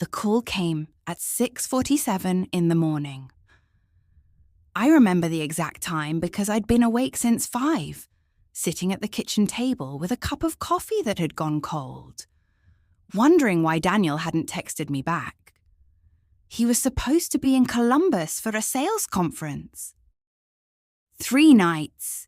The call came at 6:47 in the morning. I remember the exact time because I'd been awake since 5, sitting at the kitchen table with a cup of coffee that had gone cold, wondering why Daniel hadn't texted me back. He was supposed to be in Columbus for a sales conference. 3 nights.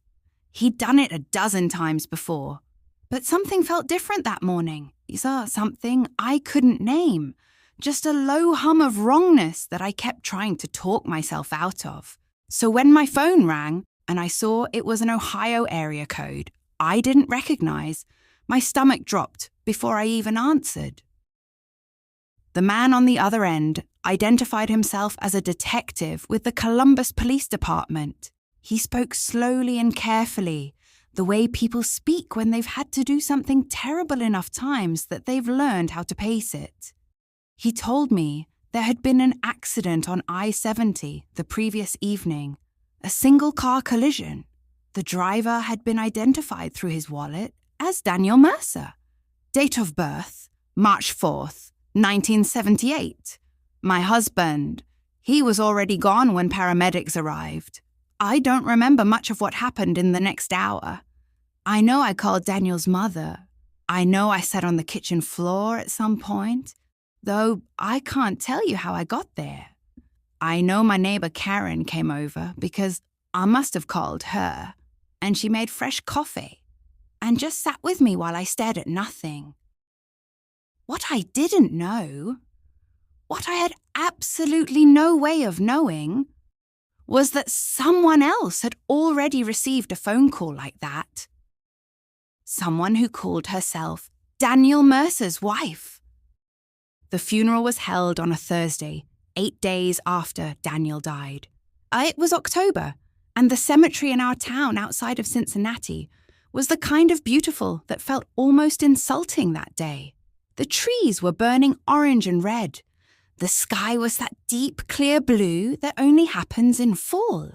He'd done it a dozen times before, but something felt different that morning. Something I couldn't name, just a low hum of wrongness that I kept trying to talk myself out of. So when my phone rang and I saw it was an Ohio area code I didn't recognize, my stomach dropped before I even answered. The man on the other end identified himself as a detective with the Columbus Police Department. He spoke slowly and carefully, the way people speak when they've had to do something terrible enough times that they've learned how to pace it. He told me there had been an accident on I-70 the previous evening, a single-car collision. The driver had been identified through his wallet as Daniel Mercer. Date of birth, March 4th, 1978. My husband, he was already gone when paramedics arrived. I don't remember much of what happened in the next hour. I know I called Daniel's mother. I know I sat on the kitchen floor at some point, though I can't tell you how I got there. I know my neighbor Karen came over because I must have called her, and she made fresh coffee and just sat with me while I stared at nothing. What I didn't know, what I had absolutely no way of knowing, was that someone else had already received a phone call like that. Someone who called herself Daniel Mercer's wife. The funeral was held on a Thursday, 8 days after Daniel died. It was October, and the cemetery in our town outside of Cincinnati was the kind of beautiful that felt almost insulting that day. The trees were burning orange and red. The sky was that deep, clear blue that only happens in fall,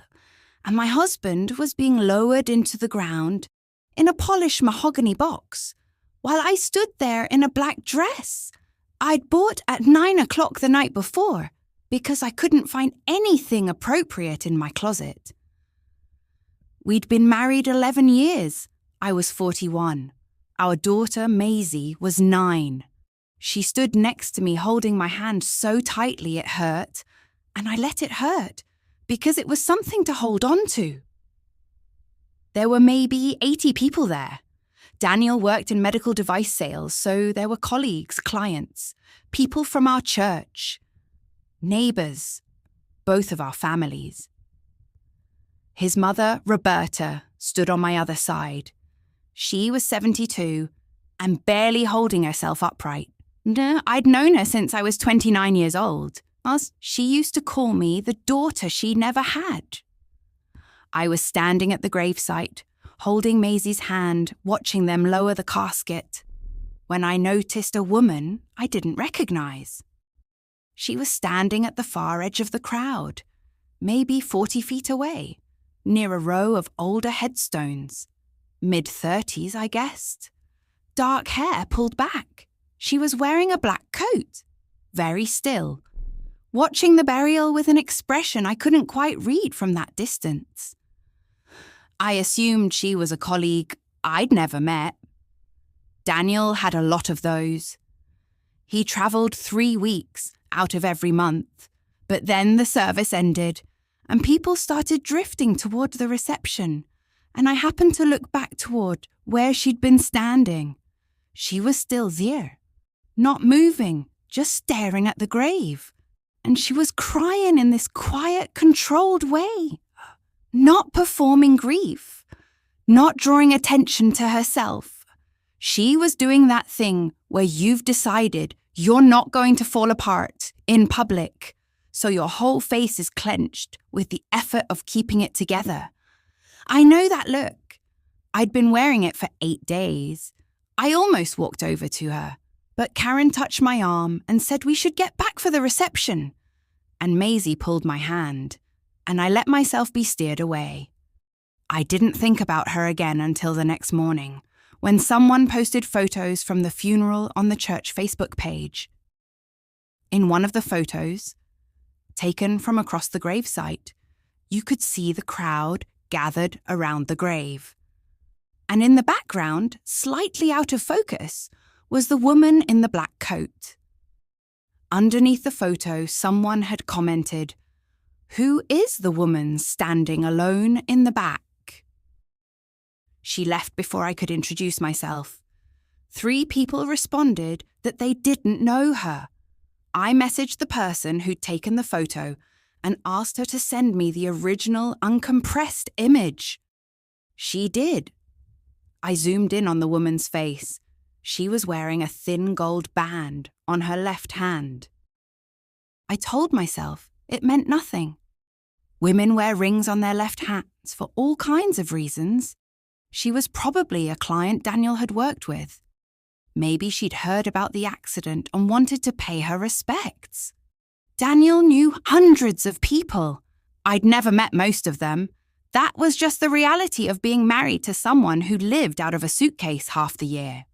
and my husband was being lowered into the ground in a polished mahogany box, while I stood there in a black dress I'd bought at 9 o'clock the night before because I couldn't find anything appropriate in my closet. We'd been married 11 years. I was 41. Our daughter, Maisie, was 9. She stood next to me holding my hand so tightly it hurt, and I let it hurt because it was something to hold on to. There were maybe 80 people there. Daniel worked in medical device sales, so there were colleagues, clients, people from our church, neighbors, both of our families. His mother, Roberta, stood on my other side. She was 72 and barely holding herself upright. I'd known her since I was 29 years old. She used to call me the daughter she never had. I was standing at the gravesite, holding Maisie's hand, watching them lower the casket, when I noticed a woman I didn't recognize. She was standing at the far edge of the crowd, maybe 40 feet away, near a row of older headstones. Mid-30s, I guessed. Dark hair pulled back. She was wearing a black coat, very still, watching the burial with an expression I couldn't quite read from that distance. I assumed she was a colleague I'd never met. Daniel had a lot of those. He travelled 3 weeks out of every month, but then the service ended and people started drifting toward the reception, and I happened to look back toward where she'd been standing. She was still there, not moving, just staring at the grave, and she was crying in this quiet, controlled way. Not performing grief, not drawing attention to herself. She was doing that thing where you've decided you're not going to fall apart in public, so your whole face is clenched with the effort of keeping it together. I know that look. I'd been wearing it for 8 days. I almost walked over to her, but Karen touched my arm and said we should get back for the reception. And Maisie pulled my hand, and I let myself be steered away. I didn't think about her again until the next morning, when someone posted photos from the funeral on the church Facebook page. In one of the photos, taken from across the gravesite, you could see the crowd gathered around the grave. And in the background, slightly out of focus, was the woman in the black coat. Underneath the photo, someone had commented, "Who is the woman standing alone in the back?" She left before I could introduce myself. 3 people responded that they didn't know her. I messaged the person who'd taken the photo and asked her to send me the original uncompressed image. She did. I zoomed in on the woman's face. She was wearing a thin gold band on her left hand. I told myself it meant nothing. Women wear rings on their left hands for all kinds of reasons. She was probably a client Daniel had worked with. Maybe she'd heard about the accident and wanted to pay her respects. Daniel knew hundreds of people. I'd never met most of them. That was just the reality of being married to someone who lived out of a suitcase half the year.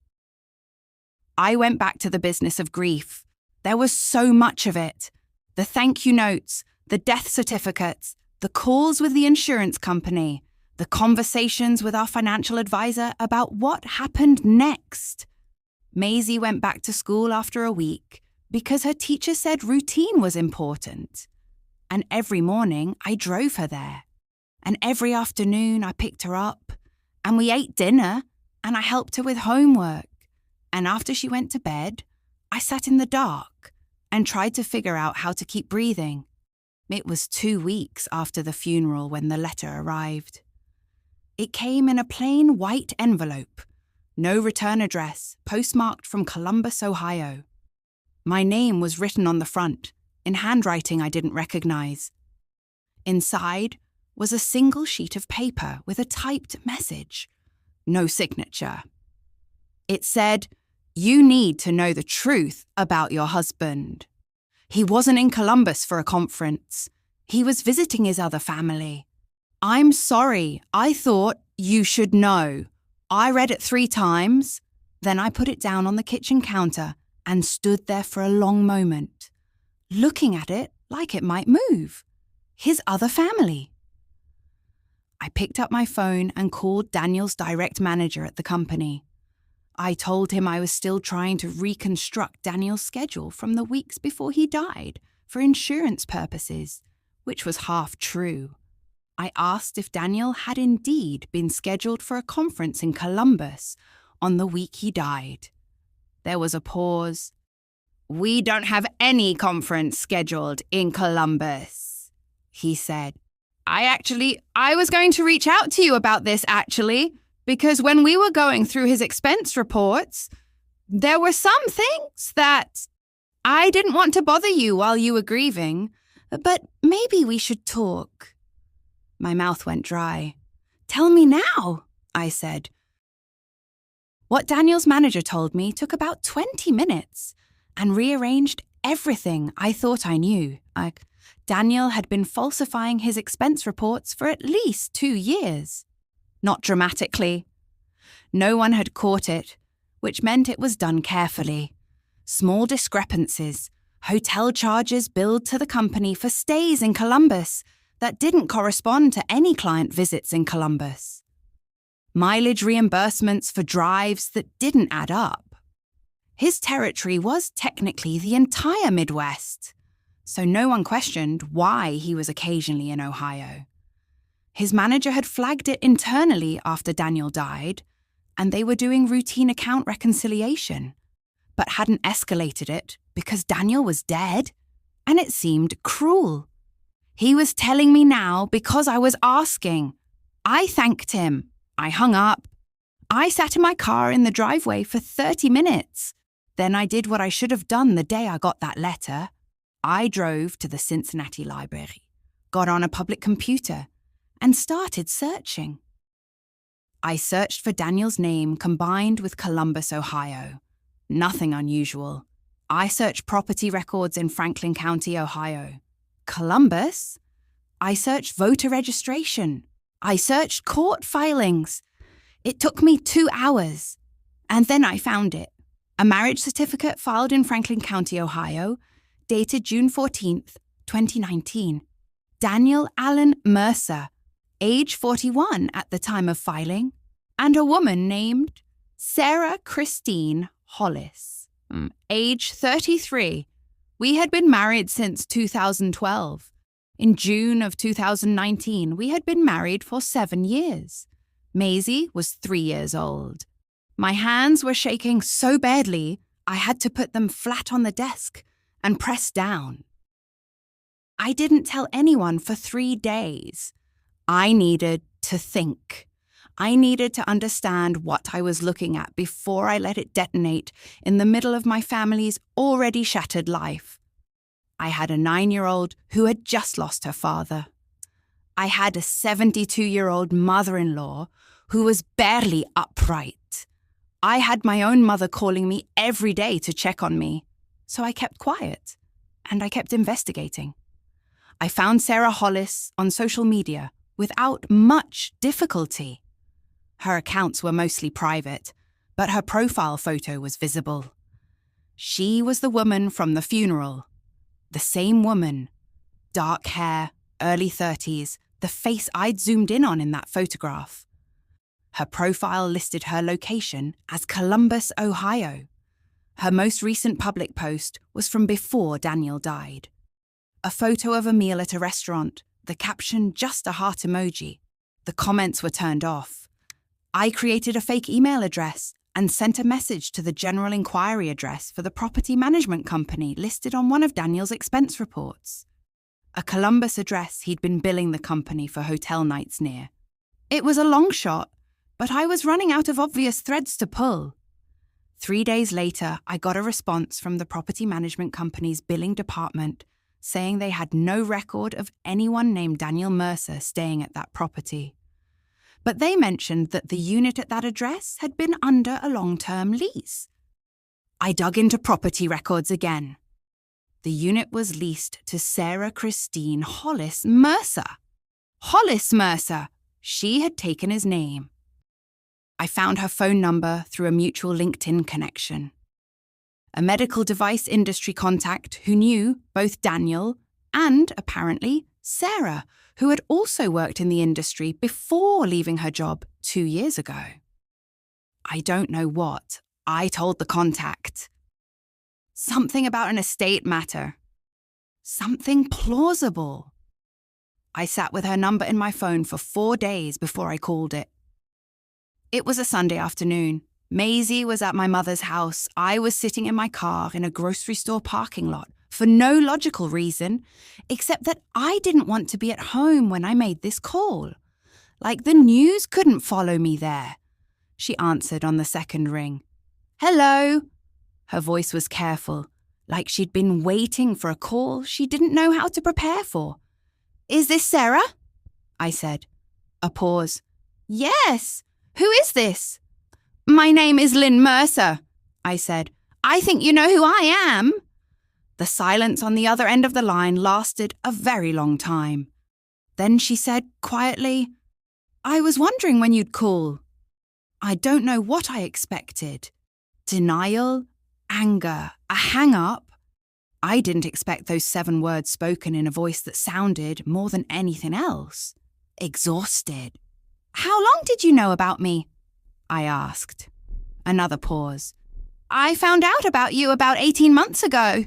I went back to the business of grief. There was so much of it. The thank you notes, the death certificates, the calls with the insurance company, the conversations with our financial advisor about what happened next. Maisie went back to school after a week because her teacher said routine was important. And every morning I drove her there. And every afternoon I picked her up. And we ate dinner and I helped her with homework. And after she went to bed, I sat in the dark and tried to figure out how to keep breathing. It was 2 weeks after the funeral when the letter arrived. It came in a plain white envelope. No return address, postmarked from Columbus, Ohio. My name was written on the front, in handwriting I didn't recognize. Inside was a single sheet of paper with a typed message. No signature. It said, "You need to know the truth about your husband. He wasn't in Columbus for a conference. He was visiting his other family. I'm sorry, I thought you should know. I read it 3 times, then I put it down on the kitchen counter and stood there for a long moment, looking at it like it might move. His other family. I picked up my phone and called Daniel's direct manager at the company. I told him I was still trying to reconstruct Daniel's schedule from the weeks before he died for insurance purposes, which was half true. I asked if Daniel had indeed been scheduled for a conference in Columbus on the week he died. There was a pause. "We don't have any conference scheduled in Columbus," he said. I was going to reach out to you about this actually, because when we were going through his expense reports, there were some things that I didn't want to bother you while you were grieving, but maybe we should talk." My mouth went dry. "Tell me now," I said. What Daniel's manager told me took about 20 minutes and rearranged everything I thought I knew. Daniel had been falsifying his expense reports for at least 2 years. Not dramatically. No one had caught it, which meant it was done carefully. Small discrepancies, hotel charges billed to the company for stays in Columbus that didn't correspond to any client visits in Columbus. Mileage reimbursements for drives that didn't add up. His territory was technically the entire Midwest, so no one questioned why he was occasionally in Ohio. His manager had flagged it internally after Daniel died, and they were doing routine account reconciliation, but hadn't escalated it because Daniel was dead, and it seemed cruel. He was telling me now because I was asking. I thanked him. I hung up. I sat in my car in the driveway for 30 minutes. Then I did what I should have done the day I got that letter. I drove to the Cincinnati library, got on a public computer, and started searching. I searched for Daniel's name combined with Columbus, Ohio. Nothing unusual. I searched property records in Franklin County, Ohio. Columbus? I searched voter registration. I searched court filings. It took me 2 hours. And then I found it. A marriage certificate filed in Franklin County, Ohio, dated June 14th, 2019. Daniel Allen Mercer, age 41 at the time of filing, and a woman named Sarah Christine Hollis, age 33. We had been married since 2012. In June of 2019, we had been married for 7 years. Maisie was 3 years old. My hands were shaking so badly, I had to put them flat on the desk and press down. I didn't tell anyone for 3 days. I needed to think. I needed to understand what I was looking at before I let it detonate in the middle of my family's already shattered life. I had a 9-year-old who had just lost her father. I had a 72-year-old mother-in-law who was barely upright. I had my own mother calling me every day to check on me, so I kept quiet and I kept investigating. I found Sarah Hollis on social media without much difficulty. Her accounts were mostly private, but her profile photo was visible. She was the woman from the funeral. The same woman. Dark hair, early 30s, the face I'd zoomed in on in that photograph. Her profile listed her location as Columbus, Ohio. Her most recent public post was from before Daniel died. A photo of a meal at a restaurant, the caption just a heart emoji. The comments were turned off. I created a fake email address and sent a message to the general inquiry address for the property management company listed on one of Daniel's expense reports. A Columbus address he'd been billing the company for hotel nights near. It was a long shot, but I was running out of obvious threads to pull. 3 days later, I got a response from the property management company's billing department saying they had no record of anyone named Daniel Mercer staying at that property. But they mentioned that the unit at that address had been under a long-term lease. I dug into property records again. The unit was leased to Sarah Christine Hollis Mercer. Hollis Mercer! She had taken his name. I found her phone number through a mutual LinkedIn connection. A medical device industry contact who knew both Daniel and, apparently, Sarah, who had also worked in the industry before leaving her job 2 years ago. I don't know what. I told the contact. Something about an estate matter. Something plausible. I sat with her number in my phone for 4 days before I called it. It was a Sunday afternoon. Maisie was at my mother's house. I was sitting in my car in a grocery store parking lot for no logical reason, except that I didn't want to be at home when I made this call. Like the news couldn't follow me there. She answered on the second ring. Hello. Her voice was careful, like she'd been waiting for a call she didn't know how to prepare for. Is this Sarah? I said. A pause. Yes. Who is this? My name is Lynn Mercer, I said. I think you know who I am. The silence on the other end of the line lasted a very long time. Then she said quietly, I was wondering when you'd call. I don't know what I expected. Denial, anger, a hang-up. I didn't expect those 7 words spoken in a voice that sounded, more than anything else, exhausted. How long did you know about me? I asked. Another pause. I found out about you about 18 months ago,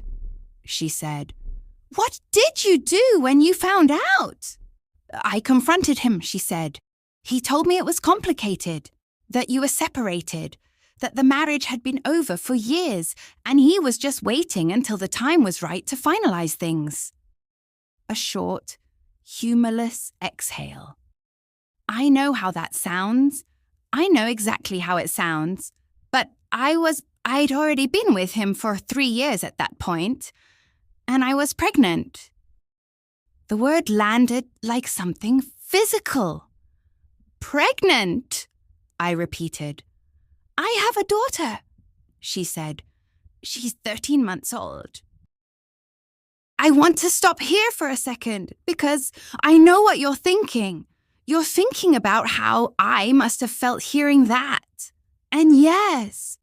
she said. What did you do when you found out? I confronted him, she said. He told me it was complicated, that you were separated, that the marriage had been over for years, and he was just waiting until the time was right to finalize things. A short, humorless exhale. I know how that sounds. I know exactly how it sounds. But I'd already been with him for 3 years at that point, and I was pregnant. The word landed like something physical. Pregnant, I repeated. I have a daughter, she said. She's 13 months old. I want to stop here for a second because I know what you're thinking. You're thinking about how I must have felt hearing that. And yes,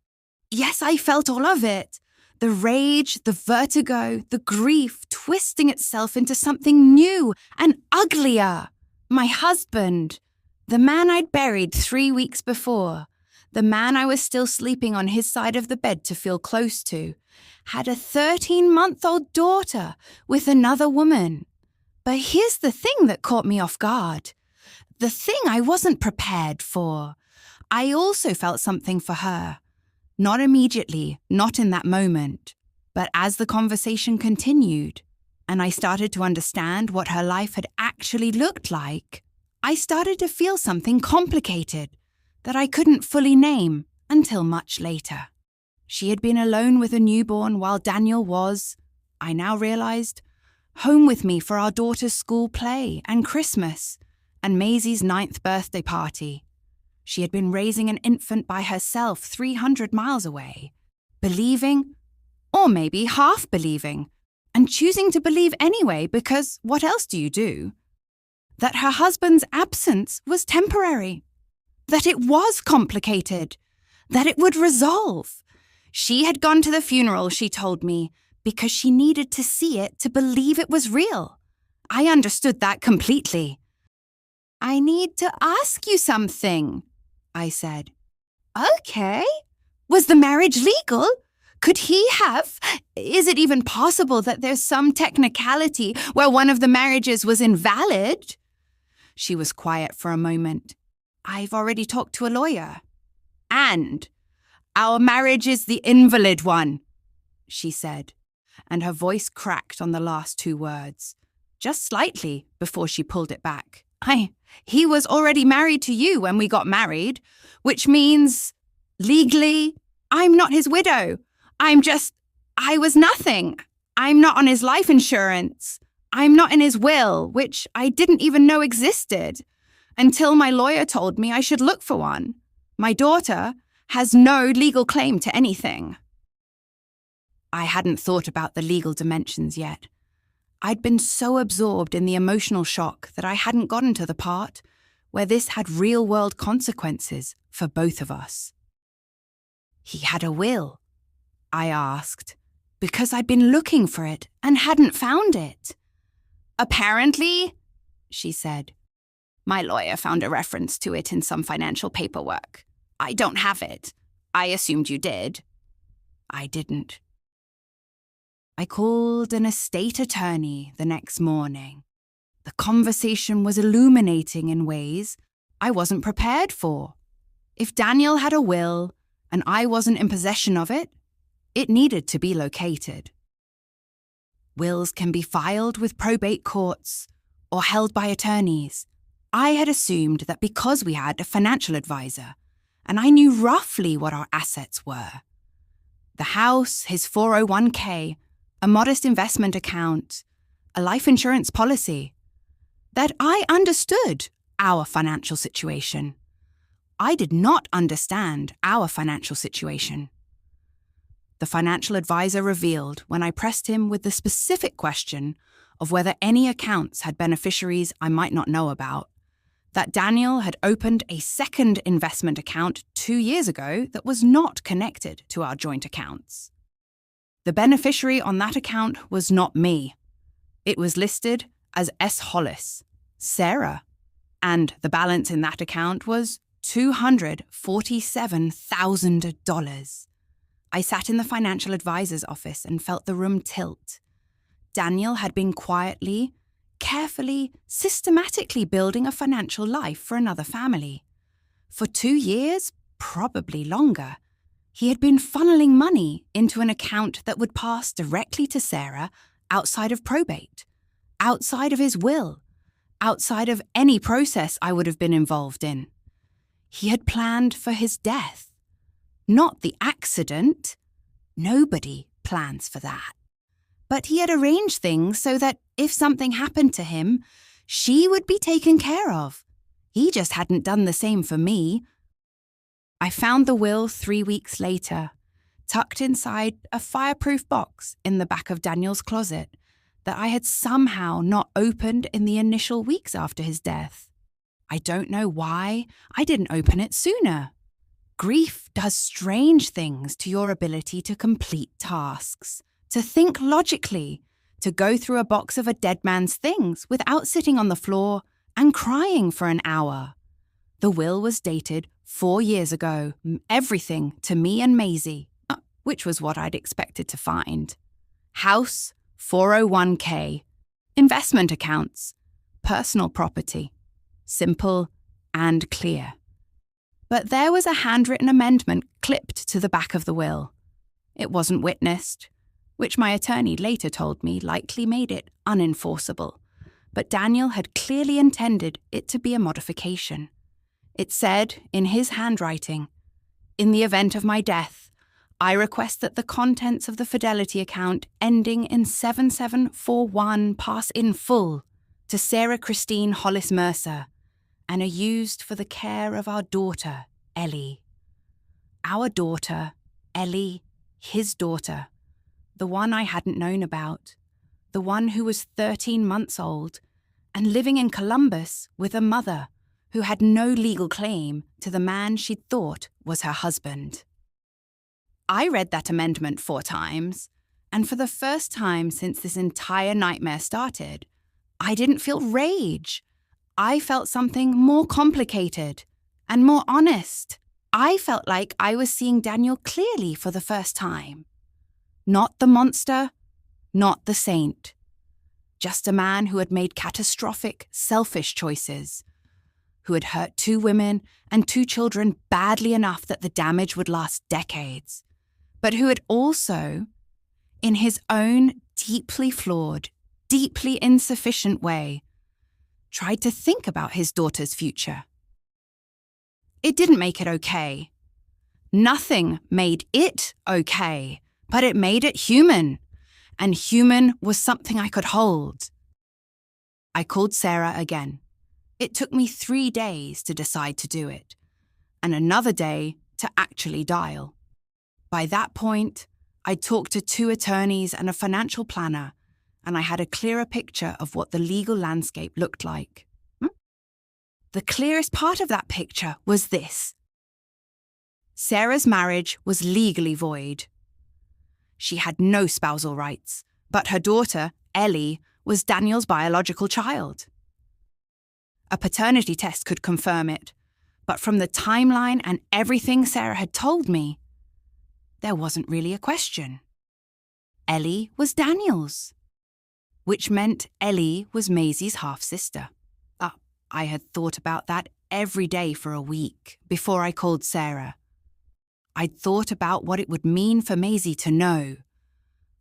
I felt all of it. The rage, the vertigo, the grief twisting itself into something new and uglier. My husband, the man I'd buried 3 weeks before, the man I was still sleeping on his side of the bed to feel close to, had a 13-month-old daughter with another woman. But here's the thing that caught me off guard. The thing I wasn't prepared for. I also felt something for her. Not immediately, not in that moment, but as the conversation continued, and I started to understand what her life had actually looked like, I started to feel something complicated that I couldn't fully name until much later. She had been alone with a newborn while Daniel was, I now realized, home with me for our daughter's school play and Christmas and Maisie's 9th birthday party. She had been raising an infant by herself 300 miles away, believing, or maybe half believing, and choosing to believe anyway because what else do you do? That her husband's absence was temporary, that it was complicated, that it would resolve. She had gone to the funeral, she told me, because she needed to see it to believe it was real. I understood that completely. I need to ask you something, I said. Okay. Was the marriage legal? Could he have? Is it even possible that there's some technicality where one of the marriages was invalid? She was quiet for a moment. I've already talked to a lawyer. And our marriage is the invalid one, she said, and her voice cracked on the last 2 words, just slightly before she pulled it back. He was already married to you when we got married, which means, legally, I'm not his widow. I was nothing. I'm not on his life insurance. I'm not in his will, which I didn't even know existed, until my lawyer told me I should look for one. My daughter has no legal claim to anything. I hadn't thought about the legal dimensions yet. I'd been so absorbed in the emotional shock that I hadn't gotten to the part where this had real-world consequences for both of us. He had a will, I asked, because I'd been looking for it and hadn't found it. Apparently, she said, my lawyer found a reference to it in some financial paperwork. I don't have it. I assumed you did. I didn't. I called an estate attorney the next morning. The conversation was illuminating in ways I wasn't prepared for. If Daniel had a will and I wasn't in possession of it, it needed to be located. Wills can be filed with probate courts or held by attorneys. I had assumed that because we had a financial advisor and I knew roughly what our assets were, the house, his 401k, a modest investment account, a life insurance policy, that I understood our financial situation. I did not understand our financial situation. The financial advisor revealed when I pressed him with the specific question of whether any accounts had beneficiaries I might not know about, that Daniel had opened a second investment account 2 years ago that was not connected to our joint accounts. The beneficiary on that account was not me. It was listed as S. Hollis, Sarah, and the balance in that account was $247,000. I sat in the financial advisor's office and felt the room tilt. Daniel had been quietly, carefully, systematically building a financial life for another family. For 2 years, probably longer, he had been funneling money into an account that would pass directly to Sarah outside of probate, outside of his will, outside of any process I would have been involved in. He had planned for his death, not the accident. Nobody plans for that. But he had arranged things so that if something happened to him, she would be taken care of. He just hadn't done the same for me. I found the will 3 weeks later, tucked inside a fireproof box in the back of Daniel's closet that I had somehow not opened in the initial weeks after his death. I don't know why I didn't open it sooner. Grief does strange things to your ability to complete tasks, to think logically, to go through a box of a dead man's things without sitting on the floor and crying for an hour. The will was dated 4 years ago, everything to me and Maisie, which was what I'd expected to find. House, 401k, investment accounts, personal property. Simple and clear. But there was a handwritten amendment clipped to the back of the will. It wasn't witnessed, which my attorney later told me likely made it unenforceable. But Daniel had clearly intended it to be a modification. It said, in his handwriting, "In the event of my death, I request that the contents of the fidelity account ending in 7741 pass in full to Sarah Christine Hollis Mercer and are used for the care of our daughter, Ellie." Our daughter, Ellie, his daughter, the one I hadn't known about, the one who was 13 months old and living in Columbus with a mother who had no legal claim to the man she'd thought was her husband. I read that amendment 4 times, and for the first time since this entire nightmare started, I didn't feel rage. I felt something more complicated and more honest. I felt like I was seeing Daniel clearly for the first time. Not the monster, not the saint. Just a man who had made catastrophic, selfish choices, who had hurt 2 women and 2 children badly enough that the damage would last decades, but who had also, in his own deeply flawed, deeply insufficient way, tried to think about his daughter's future. It didn't make it okay. Nothing made it okay, but it made it human, and human was something I could hold. I called Sarah again. It took me 3 days to decide to do it, and another day to actually dial. By that point, I'd talked to 2 attorneys and a financial planner, and I had a clearer picture of what the legal landscape looked like. The clearest part of that picture was this. Sarah's marriage was legally void. She had no spousal rights, but her daughter, Ellie, was Daniel's biological child. A paternity test could confirm it, but from the timeline and everything Sarah had told me, there wasn't really a question. Ellie was Daniel's, which meant Ellie was Maisie's half-sister. I had thought about that every day for a week before I called Sarah. I'd thought about what it would mean for Maisie to know.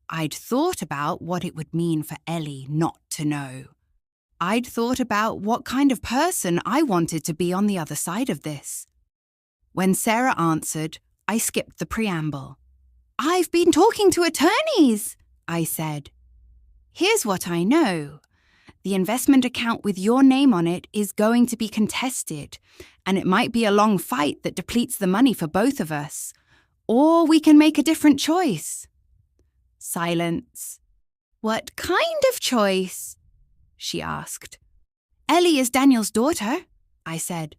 I'd thought about what it would mean for Ellie not to know. I'd thought about what kind of person I wanted to be on the other side of this. When Sarah answered, I skipped the preamble. "I've been talking to attorneys," I said. "Here's what I know. The investment account with your name on it is going to be contested, and it might be a long fight that depletes the money for both of us. Or we can make a different choice." Silence. "What kind of choice?" she asked. "Ellie is Daniel's daughter," I said.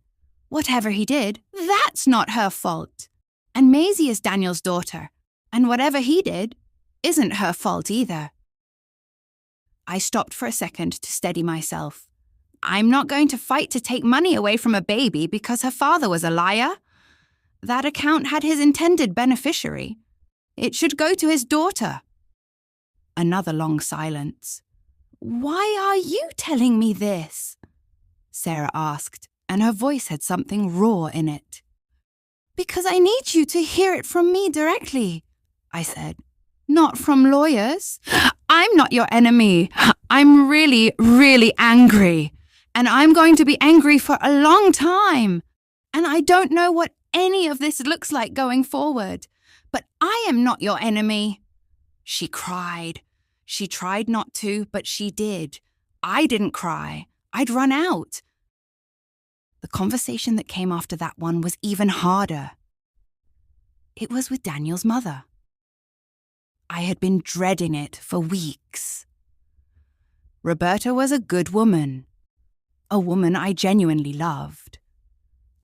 "Whatever he did, that's not her fault. And Maisie is Daniel's daughter, and whatever he did isn't her fault either." I stopped for a second to steady myself. I'm not going to fight to take money away from a baby because her father was a liar. That account had his intended beneficiary. It should go to his daughter. Another long silence. "Why are you telling me this?" Sarah asked, and her voice had something raw in it. "Because I need you to hear it from me directly," I said. "Not from lawyers. I'm not your enemy. I'm really, really angry. And I'm going to be angry for a long time. And I don't know what any of this looks like going forward. But I am not your enemy." She cried. She tried not to, but she did. I didn't cry. I'd run out. The conversation that came after that one was even harder. It was with Daniel's mother. I had been dreading it for weeks. Roberta was a good woman, a woman I genuinely loved.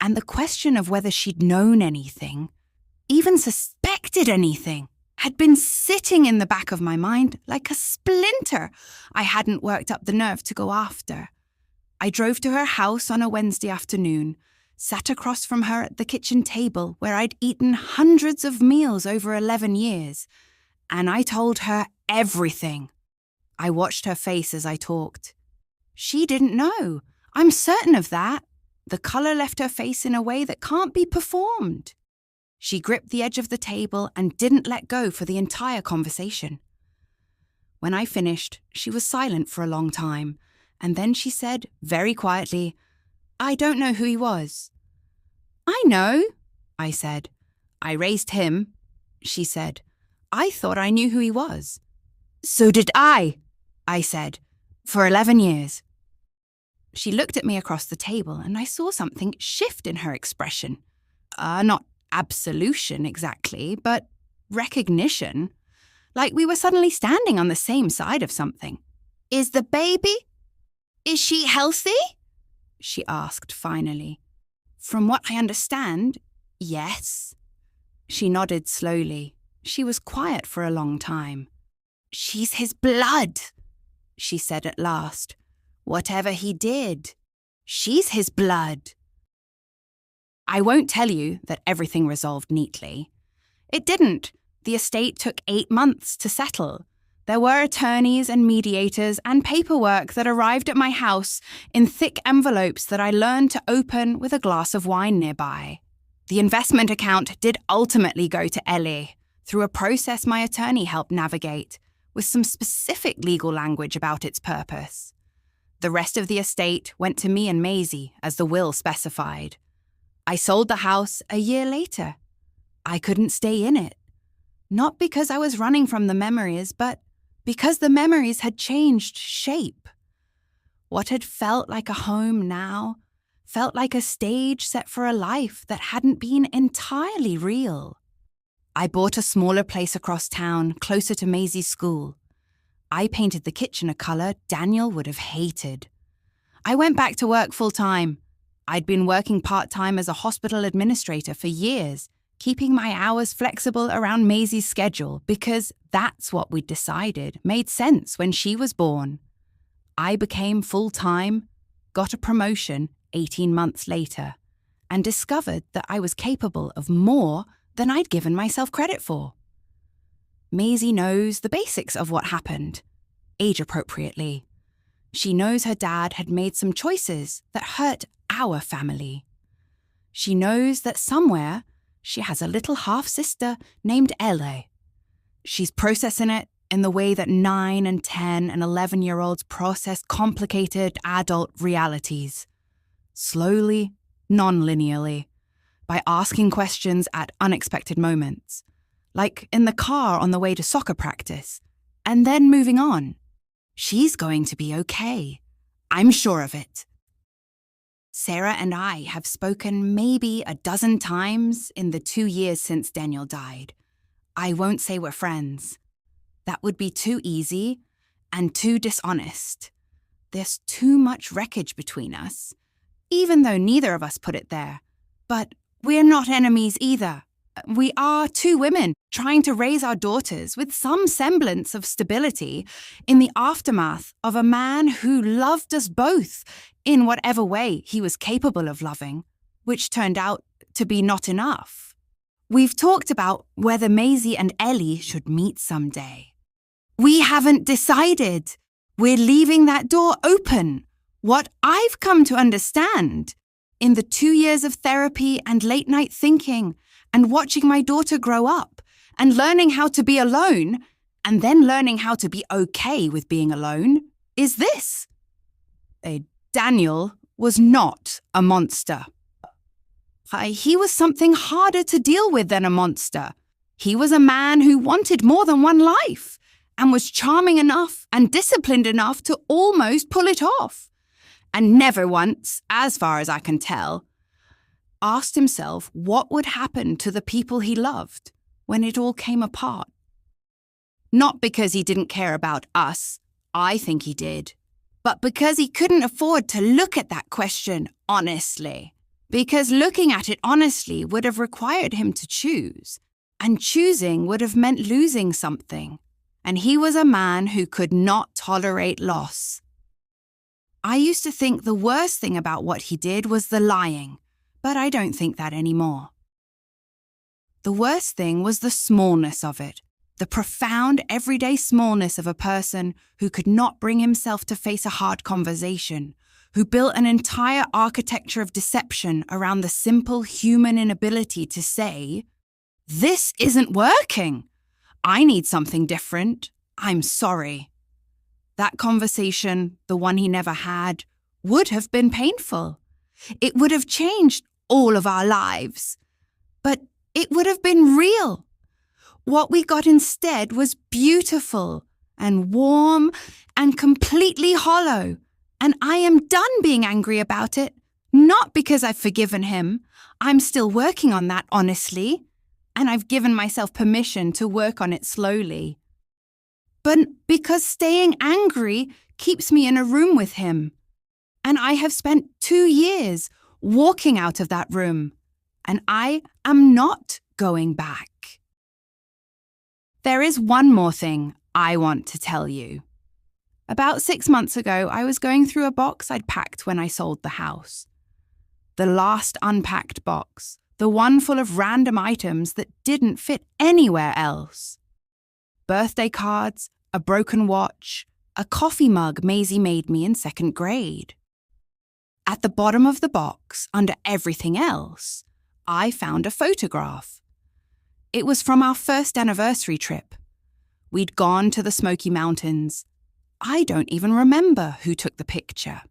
And the question of whether she'd known anything, even suspected anything, had been sitting in the back of my mind like a splinter I hadn't worked up the nerve to go after. I drove to her house on a Wednesday afternoon, sat across from her at the kitchen table where I'd eaten hundreds of meals over 11 years, and I told her everything. I watched her face as I talked. She didn't know. I'm certain of that. The colour left her face in a way that can't be performed. She gripped the edge of the table and didn't let go for the entire conversation. When I finished, she was silent for a long time, and then she said, very quietly, "I don't know who he was." "I know," I said. "I raised him," she said. "I thought I knew who he was." "So did I said, "for 11 years. She looked at me across the table and I saw something shift in her expression. Not absolution exactly, but recognition. Like we were suddenly standing on the same side of something. "Is the baby? Is she healthy?" she asked finally. "From what I understand, yes." She nodded slowly. She was quiet for a long time. "She's his blood," she said at last. "Whatever he did, she's his blood." I won't tell you that everything resolved neatly. It didn't. The estate took 8 months to settle. There were attorneys and mediators and paperwork that arrived at my house in thick envelopes that I learned to open with a glass of wine nearby. The investment account did ultimately go to Ellie through a process my attorney helped navigate, with some specific legal language about its purpose. The rest of the estate went to me and Maisie, as the will specified. I sold the house a year later. I couldn't stay in it. Not because I was running from the memories, but because the memories had changed shape. What had felt like a home now felt like a stage set for a life that hadn't been entirely real. I bought a smaller place across town, closer to Maisie's school. I painted the kitchen a colour Daniel would have hated. I went back to work full-time. I'd been working part-time as a hospital administrator for years, keeping my hours flexible around Maisie's schedule because that's what we'd decided made sense when she was born. I became full-time, got a promotion 18 months later, and discovered that I was capable of more than I'd given myself credit for. Maisie knows the basics of what happened, age-appropriately. She knows her dad had made some choices that hurt our family. She knows that somewhere she has a little half-sister named Elle. She's processing it in the way that 9 and 10 and 11-year-olds process complicated adult realities. Slowly, non-linearly, by asking questions at unexpected moments, like in the car on the way to soccer practice, and then moving on. She's going to be okay. I'm sure of it. Sarah and I have spoken maybe a dozen times in the 2 years since Daniel died. I won't say we're friends. That would be too easy and too dishonest. There's too much wreckage between us, even though neither of us put it there. But we're not enemies either. We are 2 women trying to raise our daughters with some semblance of stability in the aftermath of a man who loved us both in whatever way he was capable of loving, which turned out to be not enough. We've talked about whether Maisie and Ellie should meet someday. We haven't decided. We're leaving that door open. What I've come to understand in the 2 years of therapy and late-night thinking and watching my daughter grow up and learning how to be alone and then learning how to be okay with being alone is this. Daniel was not a monster. He was something harder to deal with than a monster. He was a man who wanted more than one life and was charming enough and disciplined enough to almost pull it off. And never once, as far as I can tell, asked himself what would happen to the people he loved when it all came apart. Not because he didn't care about us, I think he did, but because he couldn't afford to look at that question honestly. Because looking at it honestly would have required him to choose, and choosing would have meant losing something, and he was a man who could not tolerate loss. I used to think the worst thing about what he did was the lying, but I don't think that anymore. The worst thing was the smallness of it, the profound everyday smallness of a person who could not bring himself to face a hard conversation, who built an entire architecture of deception around the simple human inability to say, "This isn't working. I need something different. I'm sorry." That conversation, the one he never had, would have been painful. It would have changed all of our lives. But it would have been real. What we got instead was beautiful and warm and completely hollow. And I am done being angry about it, not because I've forgiven him. I'm still working on that, honestly. And I've given myself permission to work on it slowly. But because staying angry keeps me in a room with him. And I have spent 2 years walking out of that room. And I am not going back. There is one more thing I want to tell you. About 6 months ago, I was going through a box I'd packed when I sold the house. The last unpacked box, the one full of random items that didn't fit anywhere else. Birthday cards, a broken watch, a coffee mug Maisie made me in 2nd grade. At the bottom of the box, under everything else, I found a photograph. It was from our first anniversary trip. We'd gone to the Smoky Mountains. I don't even remember who took the picture.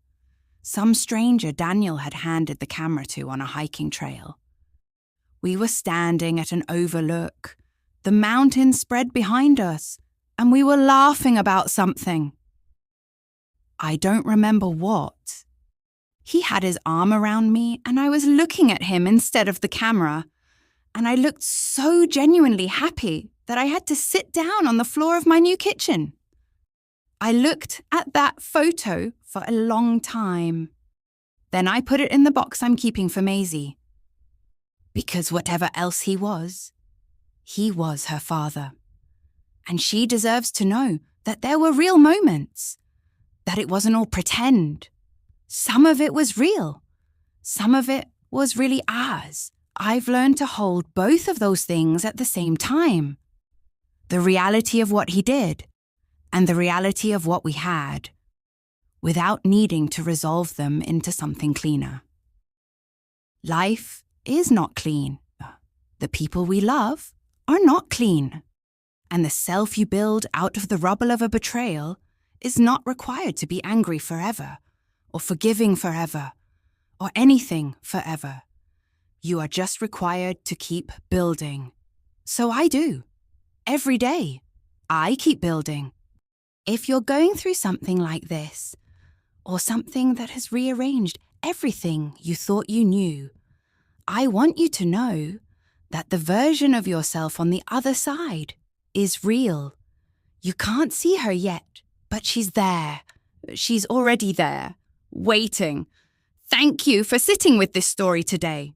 Some stranger Daniel had handed the camera to on a hiking trail. We were standing at an overlook. The mountains spread behind us, and we were laughing about something. I don't remember what. He had his arm around me, and I was looking at him instead of the camera, and I looked so genuinely happy that I had to sit down on the floor of my new kitchen. I looked at that photo for a long time. Then I put it in the box I'm keeping for Maisie. Because whatever else he was her father. And she deserves to know that there were real moments, that it wasn't all pretend. Some of it was real. Some of it was really ours. I've learned to hold both of those things at the same time. The reality of what he did and the reality of what we had, without needing to resolve them into something cleaner. Life is not clean. The people we love are not clean. And the self you build out of the rubble of a betrayal is not required to be angry forever, or forgiving forever, or anything forever. You are just required to keep building. So I do. Every day, I keep building. If you're going through something like this, or something that has rearranged everything you thought you knew, I want you to know that the version of yourself on the other side is real. You can't see her yet, but she's there. She's already there, waiting. Thank you for sitting with this story today.